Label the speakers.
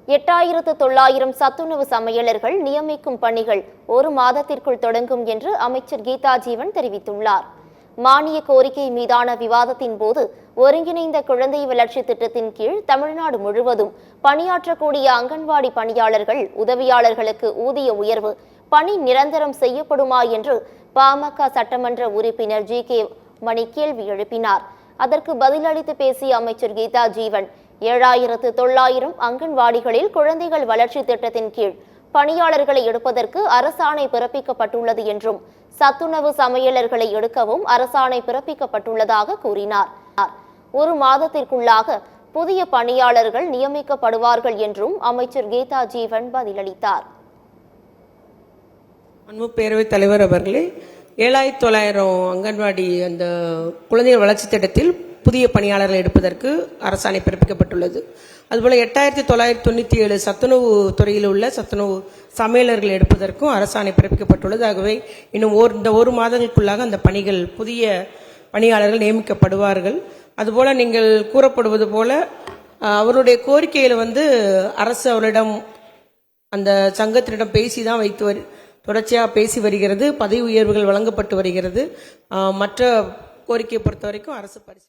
Speaker 1: 8900 சத்துணவு சமையலர்கள் நியமிக்கும் பணிகள் 1 மாதத்திற்குள் தொடங்கும் என்று அமைச்சர் கீதா ஜீவன் தெரிவித்துள்ளார். மானிய கோரிக்கை மீதான விவாதத்தின் போது ஒருங்கிணைந்த குழந்தை வளர்ச்சி திட்டத்தின் கீழ் தமிழ்நாடு முழுவதும் பணியாற்றக்கூடிய அங்கன்வாடி பணியாளர்கள், உதவியாளர்களுக்கு ஊதிய உயர்வு, பணி நிரந்தரம் செய்யப்படுமா என்று பாமக சட்டமன்ற உறுப்பினர் ஜி.கே. மணி கேள்வி எழுப்பினார். அதற்கு பதிலளித்து பேசிய அமைச்சர் கீதா ஜீவன், 7900 அங்கன்வாடிகளில் குழந்தைகள் வளர்ச்சி திட்டத்தின் கீழ் பணியாளர்களை எடுப்பதற்கு அரசாணை பிறப்பிக்கப்பட்டுள்ளது என்றும், சத்துணவு சமையலர்களை எடுக்கவும் அரசாணை பிறப்பிக்கப்பட்டுள்ளதாக கூறினார். 1 மாதத்திற்குள்ளாக புதிய பணியாளர்கள் நியமிக்கப்படுவார்கள் என்றும் அமைச்சர் கீதா ஜீவன் பதிலளித்தார்.
Speaker 2: அன்பு பேரவைத் தலைவர் அவர்களே, 7900 அங்கன்வாடி அந்த குழந்தைகள் வளர்ச்சி திட்டத்தில் புதிய பணியாளர்கள் எடுப்பதற்கு அரசாணை பிறப்பிக்கப்பட்டுள்ளது. அதுபோல 8997 சத்துணவு துறையில் உள்ள சத்துணவு சமையலர்கள் எடுப்பதற்கும் அரசாணை பிறப்பிக்கப்பட்டுள்ளது. ஆகவே இன்னும் இந்த 1 மாதங்களுக்குள்ளாக அந்த பணிகள், புதிய பணியாளர்கள் நியமிக்கப்படுவார்கள். அதுபோல நீங்கள் கூறப்படுவது போல அவருடைய கோரிக்கையில் அரசு அவரிடம் அந்த சங்கத்தினிடம் பேசிதான் தொடர்ச்சியாக பேசி வருகிறது. பதவி உயர்வுகள் வழங்கப்பட்டு வருகிறது. மற்ற கோரிக்கையை பொறுத்த வரைக்கும் அரசு